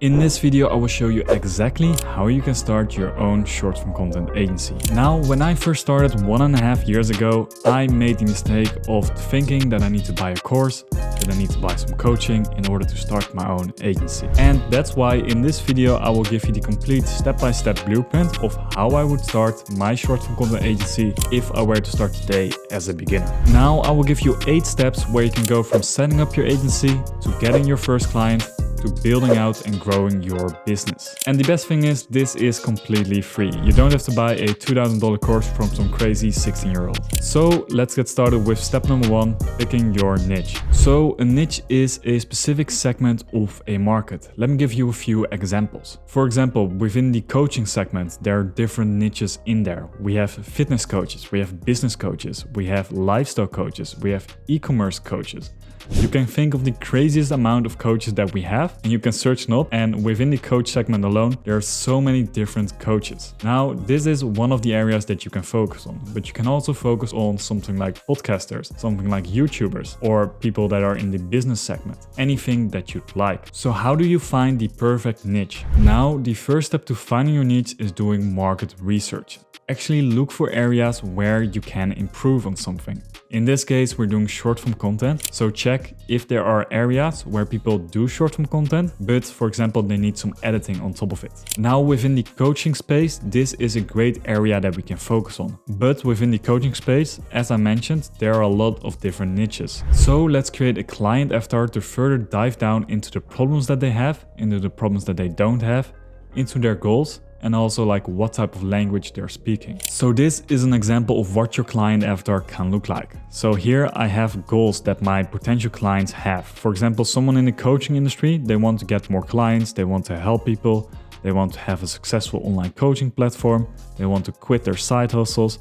In this video, I will show you exactly how you can start your own short-form content agency. Now, when I first started 1.5 years ago, I made the mistake of thinking that I need to buy a course, that I need to buy some coaching in order to start my own agency. And that's why in this video, I will give you the complete step-by-step blueprint of how I would start my short-form content agency if I were to start today as a beginner. Now, I will give you 8 steps where you can go from setting up your agency to getting your first client to building out and growing your business. And the best thing is, this is completely free. You don't have to buy a $2,000 course from some crazy 16-year-old. So let's get started with step number 1, picking your niche. So a niche is a specific segment of a market. Let me give you a few examples. For example, within the coaching segment, there are different niches in there. We have fitness coaches, we have business coaches, we have lifestyle coaches, we have e-commerce coaches. You can think of the craziest amount of coaches that we have, and you can search them up, and within the coach segment alone, there are so many different coaches. Now, this is one of the areas that you can focus on, but you can also focus on something like podcasters, something like YouTubers, or people that are in the business segment, anything that you'd like. So how do you find the perfect niche? Now, the first step to finding your niche is doing market research. Actually look for areas where you can improve on something. In this case, we're doing short-form content, so check if there are areas where people do short-form content, but for example, they need some editing on top of it. Now, within the coaching space, this is a great area that we can focus on. But within the coaching space, as I mentioned, there are a lot of different niches. So let's create a client avatar to further dive down into the problems that they have, into the problems that they don't have, into their goals, and also like what type of language they're speaking. So this is an example of what your client avatar can look like. So here I have goals that my potential clients have. For example, someone in the coaching industry, they want to get more clients, they want to help people, they want to have a successful online coaching platform, they want to quit their side hustles.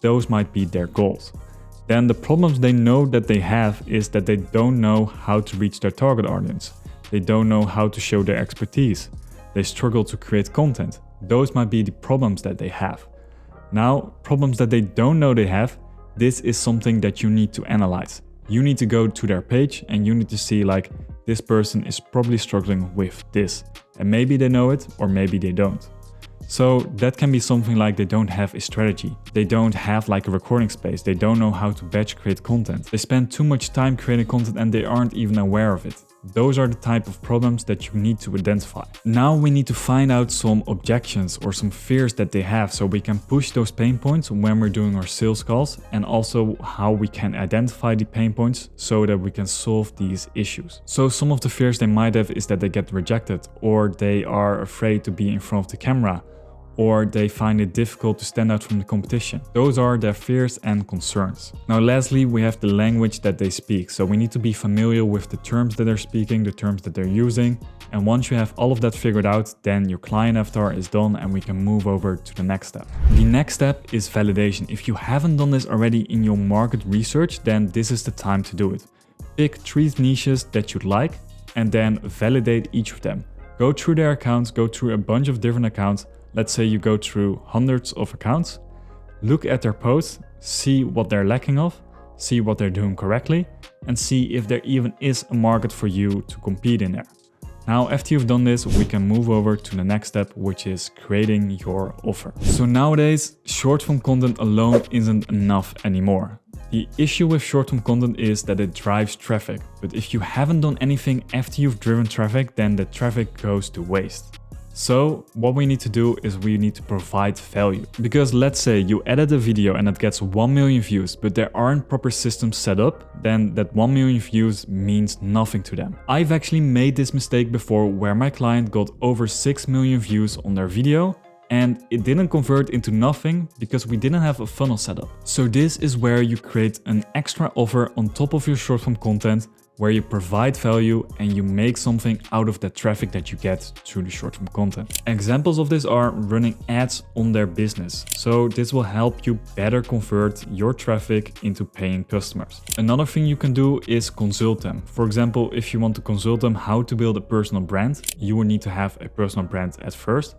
Those might be their goals. Then the problems they know that they have is that they don't know how to reach their target audience. They don't know how to show their expertise. They struggle to create content. Those might be the problems that they have. Now, problems that they don't know they have, this is something that you need to analyze. You need to go to their page and you need to see like, this person is probably struggling with this. And maybe they know it or maybe they don't. So that can be something like they don't have a strategy. They don't have like a recording space. They don't know how to batch create content. They spend too much time creating content and they aren't even aware of it. Those are the type of problems that you need to identify. Now we need to find out some objections or some fears that they have so we can push those pain points when we're doing our sales calls, and also how we can identify the pain points so that we can solve these issues. So some of the fears they might have is that they get rejected, or they are afraid to be in front of the camera, or they find it difficult to stand out from the competition. Those are their fears and concerns. Now lastly, we have the language that they speak. So we need to be familiar with the terms that they're speaking, the terms that they're using. And once you have all of that figured out, then your client avatar is done and we can move over to the next step. The next step is validation. If you haven't done this already in your market research, then this is the time to do it. Pick 3 niches that you'd like and then validate each of them. Go through their accounts, go through a bunch of different accounts. Let's say you go through hundreds of accounts, look at their posts, see what they're lacking of, see what they're doing correctly, and see if there even is a market for you to compete in there. Now, after you've done this, we can move over to the next step, which is creating your offer. So nowadays, short-form content alone isn't enough anymore. The issue with short-form content is that it drives traffic, but if you haven't done anything after you've driven traffic, then the traffic goes to waste. So what we need to do is we need to provide value. Because let's say you edit a video and it gets 1 million views, but there aren't proper systems set up, then that 1 million views means nothing to them. I've actually made this mistake before where my client got over 6 million views on their video and it didn't convert into nothing because we didn't have a funnel set up. So this is where you create an extra offer on top of your short-form content, where you provide value and you make something out of that traffic that you get through the short-form content. Examples of this are running ads on their business. So this will help you better convert your traffic into paying customers. Another thing you can do is consult them. For example, if you want to consult them how to build a personal brand, you will need to have a personal brand at first,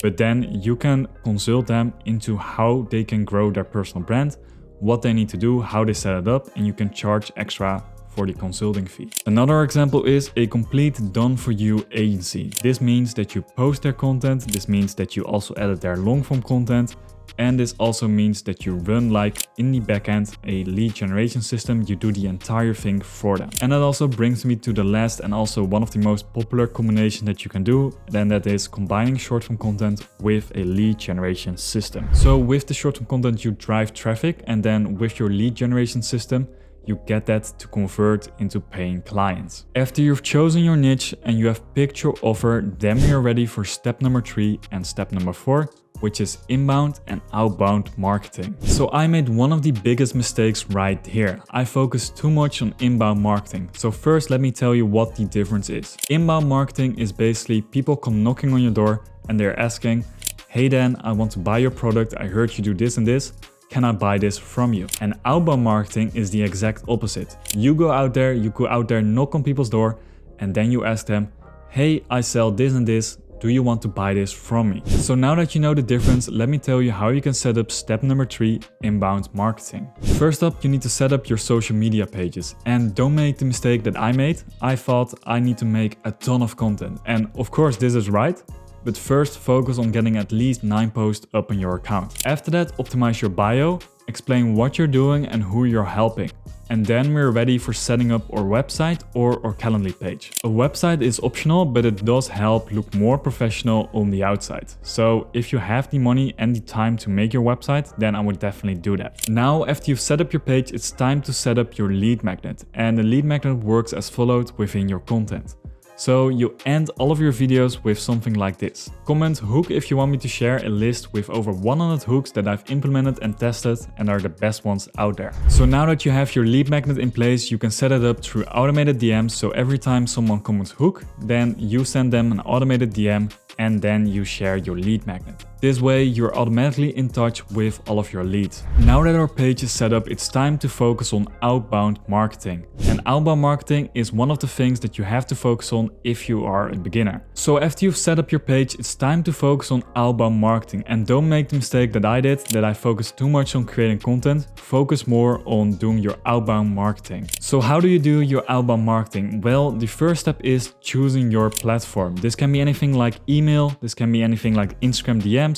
but then you can consult them into how they can grow their personal brand, what they need to do, how they set it up, and you can charge extra for the consulting fee. Another example is a complete done-for-you agency. This means that you post their content, this means that you also edit their long-form content, and this also means that you run, like in the backend, a lead generation system. You do the entire thing for them. And that also brings me to the last and also one of the most popular combinations that you can do, then that is combining short-form content with a lead generation system. So with the short-form content, you drive traffic, and then with your lead generation system, you get that to convert into paying clients. After you've chosen your niche and you have picked your offer, then we are ready for step number 3 and step number 4, which is inbound and outbound marketing. So I made one of the biggest mistakes right here. I focused too much on inbound marketing. So first, let me tell you what the difference is. Inbound marketing is basically people come knocking on your door and they're asking, hey Dan, I want to buy your product. I heard you do this and this. Can I buy this from you? And outbound marketing is the exact opposite. You go out there, knock on people's door, and then you ask them, hey, I sell this and this. Do you want to buy this from me? So now that you know the difference, let me tell you how you can set up step number 3, inbound marketing. First up, you need to set up your social media pages. And don't make the mistake that I made. I thought I need to make a ton of content. And of course this is right. But first focus on getting at least 9 posts up on your account. After that, optimize your bio, explain what you're doing and who you're helping. And then we're ready for setting up our website or our Calendly page. A website is optional, but it does help look more professional on the outside. So if you have the money and the time to make your website, then I would definitely do that. Now, after you've set up your page, it's time to set up your lead magnet. And the lead magnet works as followed within your content. So you end all of your videos with something like this. Comment hook if you want me to share a list with over 100 hooks that I've implemented and tested and are the best ones out there. So now that you have your lead magnet in place, you can set it up through automated DMs. So every time someone comments hook, then you send them an automated DM and then you share your lead magnet. This way you're automatically in touch with all of your leads. Now that our page is set up, it's time to focus on outbound marketing. And outbound marketing is one of the things that you have to focus on if you are a beginner. So after you've set up your page, it's time to focus on outbound marketing. And don't make the mistake that I did, that I focused too much on creating content. Focus more on doing your outbound marketing. So how do you do your outbound marketing? Well, the first step is choosing your platform. This can be anything like email, this can be anything like Instagram DMs,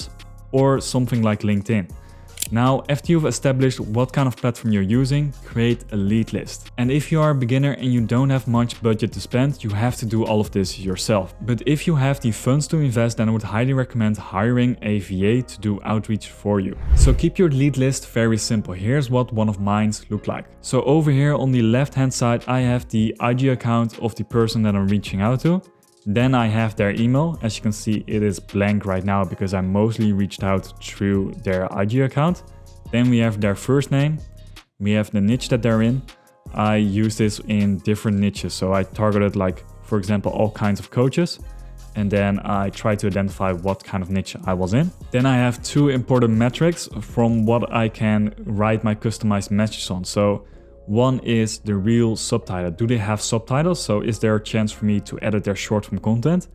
or something like LinkedIn. Now, after you've established what kind of platform you're using, create a lead list. And if you are a beginner and you don't have much budget to spend, you have to do all of this yourself. But if you have the funds to invest, then I would highly recommend hiring a VA to do outreach for you. So keep your lead list very simple. Here's what one of mine look like. So over here on the left hand side, I have the IG account of the person that I'm reaching out to. Then I have their email. As you can see, it is blank right now because I mostly reached out through their IG account. Then we have their first name. We have the niche that they're in. I use this in different niches. So I targeted, like, for example, all kinds of coaches. And then I try to identify what kind of niche I was in. Then I have 2 important metrics from what I can write my customized messages on. So one is the real subtitle. Do they have subtitles? So is there a chance for me to edit their short form content?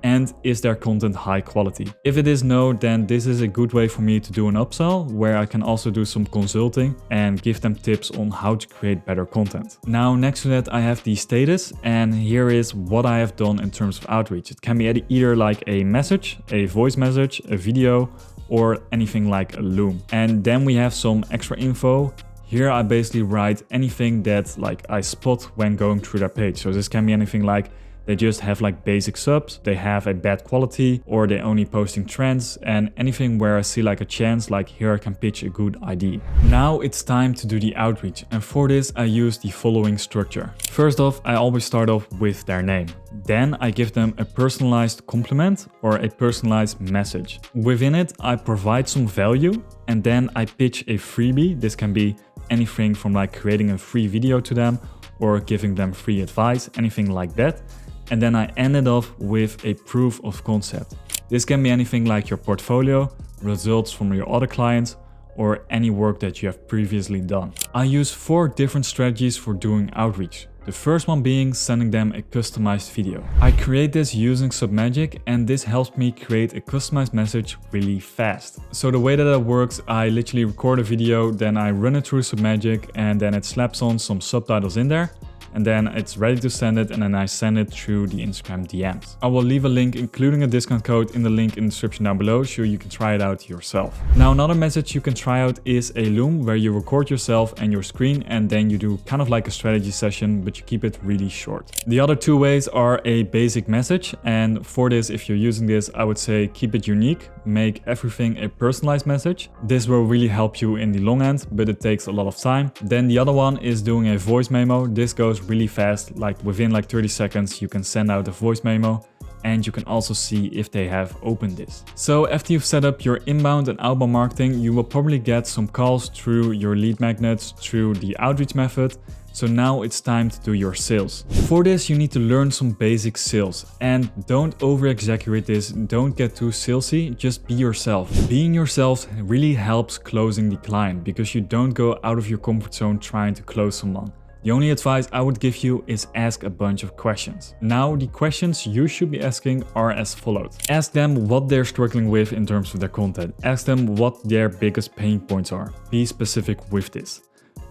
And is their content high quality? If it is no, then this is a good way for me to do an upsell where I can also do some consulting and give them tips on how to create better content. Now, next to that, I have the status, and here is what I have done in terms of outreach. It can be either like a message, a voice message, a video, or anything like a Loom. And then we have some extra info. Here I basically write anything that like I spot when going through their page. So this can be anything like they just have like basic subs, they have a bad quality, or they only posting trends, and anything where I see like a chance, like here I can pitch a good idea. Now it's time to do the outreach, and for this I use the following structure. First off, I always start off with their name. Then I give them a personalized compliment or a personalized message. Within it, I provide some value, and then I pitch a freebie. This can be anything from like creating a free video to them or giving them free advice, anything like that. And then I end it off with a proof of concept. This can be anything like your portfolio, results from your other clients, or any work that you have previously done. I use 4 different strategies for doing outreach. The first one being sending them a customized video. I create this using Submagic, and this helps me create a customized message really fast. So the way that works, I literally record a video, then I run it through Submagic, and then it slaps on some subtitles in there. and then it's ready to send it, and then I send it through the Instagram DMs. I will leave a link including a discount code in the link in the description down below so you can try it out yourself. Now another method you can try out is a Loom, where you record yourself and your screen, and then you do kind of like a strategy session, but you keep it really short. The other two ways are a basic message, and for this, if you're using this, I would say keep it unique, make everything a personalized message. This will really help you in the long end, but it takes a lot of time. Then the other one is doing a voice memo. This goes really fast, like within like 30 seconds you can send out a voice memo, and you can also see if they have opened this. So after you've set up your inbound and outbound marketing, you will probably get some calls through your lead magnets, through the outreach method. So now it's time to do your sales. For this, you need to learn some basic sales, and don't over exaggerate this. Don't get too salesy, just be yourself. Being yourself really helps closing the client, because you don't go out of your comfort zone trying to close someone. The only advice I would give you is ask a bunch of questions. Now, the questions you should be asking are as follows. Ask them what they're struggling with in terms of their content. Ask them what their biggest pain points are. Be specific with this.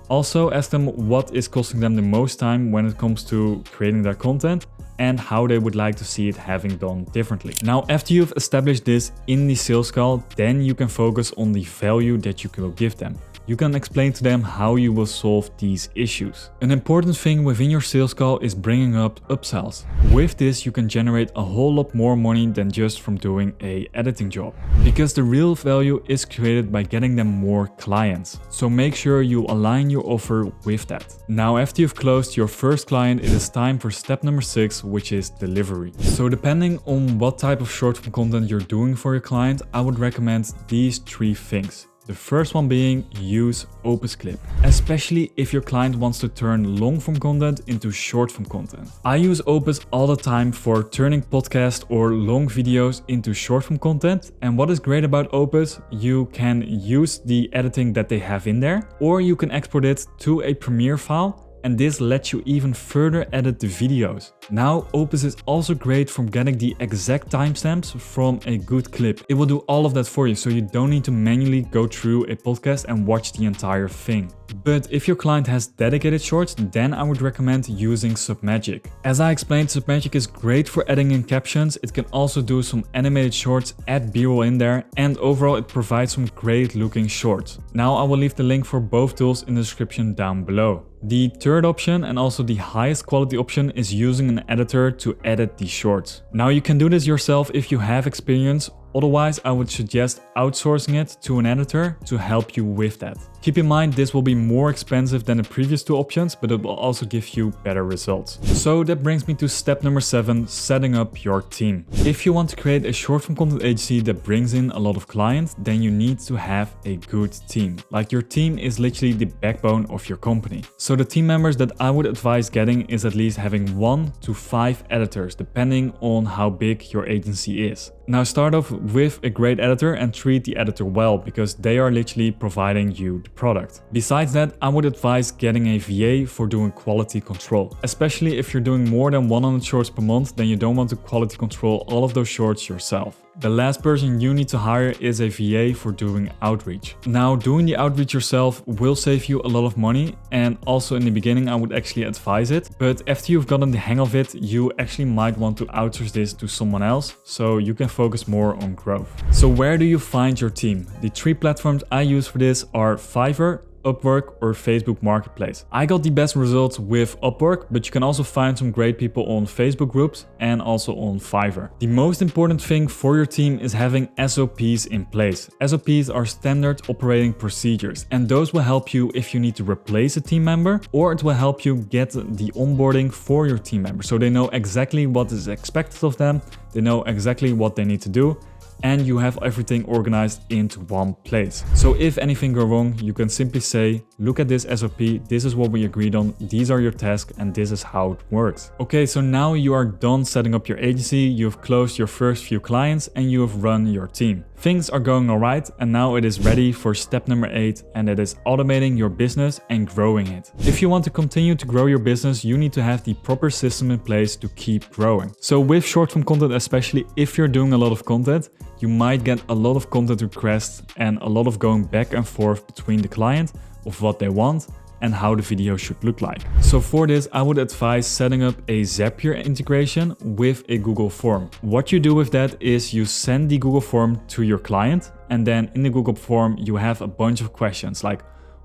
Also, ask them what is costing them the most time when it comes to creating their content, and how they would like to see it having done differently. Now, after you've established this in the sales call, then you can focus on the value that you will give them. You can explain to them how you will solve these issues. An important thing within your sales call is bringing up upsells. With this, you can generate a whole lot more money than just from doing an editing job, because the real value is created by getting them more clients. So make sure you align your offer with that. Now, after you've closed your first client, it is time for step number 6, which is delivery. So depending on what type of short form content you're doing for your client, I would recommend these 3 things. The first one being use Opus Clip, especially if your client wants to turn long form content into short form content. I use Opus all the time for turning podcast or long videos into short form content. And what is great about Opus, you can use the editing that they have in there, or you can export it to a Premiere file, and this lets you even further edit the videos. Now, Opus is also great for getting the exact timestamps from a good clip. It will do all of that for you, so you don't need to manually go through a podcast and watch the entire thing. But if your client has dedicated shorts, then I would recommend using Submagic. As I explained, Submagic is great for adding in captions. It can also do some animated shorts, add B-roll in there, and overall it provides some great looking shorts. Now I will leave the link for both tools in the description down below. The third option, and also the highest quality option, is using an editor to edit the shorts. Now you can do this yourself if you have experience. Otherwise, I would suggest outsourcing it to an editor to help you with that. Keep in mind, this will be more expensive than the previous 2 options, but it will also give you better results. So that brings me to step number 7, setting up your team. If you want to create a short form content agency that brings in a lot of clients, then you need to have a good team. Like, your team is literally the backbone of your company. So the team members that I would advise getting is at least having 1 to 5 editors, depending on how big your agency is. Now start off with a great editor and treat the editor well, because they are literally providing you the product. Besides that, I would advise getting a VA for doing quality control. Especially if you're doing more than 100 shorts per month, then you don't want to quality control all of those shorts yourself. The last person you need to hire is a VA for doing outreach. Now, doing the outreach yourself will save you a lot of money, and also in the beginning I would actually advise it, but after you've gotten the hang of it, you actually might want to outsource this to someone else so you can focus more on growth. So where do you find your team? The 3 platforms I use for this are Fiverr, Upwork, or Facebook Marketplace. I got the best results with Upwork, but you can also find some great people on Facebook groups and also on Fiverr. The most important thing for your team is having SOPs in place. SOPs are standard operating procedures, and those will help you if you need to replace a team member, or it will help you get the onboarding for your team member, so they know exactly what is expected of them, they know exactly what they need to do, and you have everything organized into one place. So if anything goes wrong, you can simply say, look at this SOP, this is what we agreed on, these are your tasks, and this is how it works. Okay, so now you are done setting up your agency, you've closed your first few clients, and you have run your team. Things are going alright, and now it is ready for step number 8, and that is automating your business and growing it. If you want to continue to grow your business, you need to have the proper system in place to keep growing. So with short form content, especially if you're doing a lot of content, you might get a lot of content requests and a lot of going back and forth between the client of what they want and how the video should look like. So for this, I would advise setting up a Zapier integration with a Google form. What you do with that is you send the Google form to your client, and then in the Google form, you have a bunch of questions like,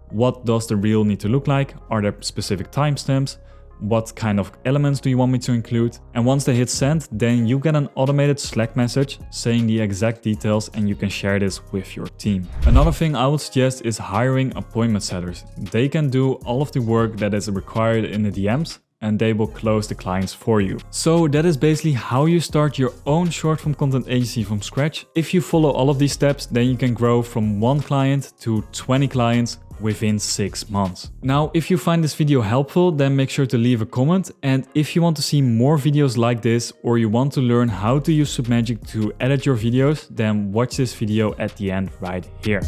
what does the reel need to look like? Are there specific timestamps? What kind of elements do you want me to include? And once they hit send, then you get an automated Slack message saying the exact details, and you can share this with your team. Another thing I would suggest is hiring appointment setters. They can do all of the work that is required in the DMs, and they will close the clients for you. So that is basically how you start your own short form content agency from scratch. If you follow all of these steps, then you can grow from 1 client to 20 clients within 6 months. Now, if you find this video helpful, then make sure to leave a comment. And if you want to see more videos like this, or you want to learn how to use Submagic to edit your videos, then watch this video at the end right here.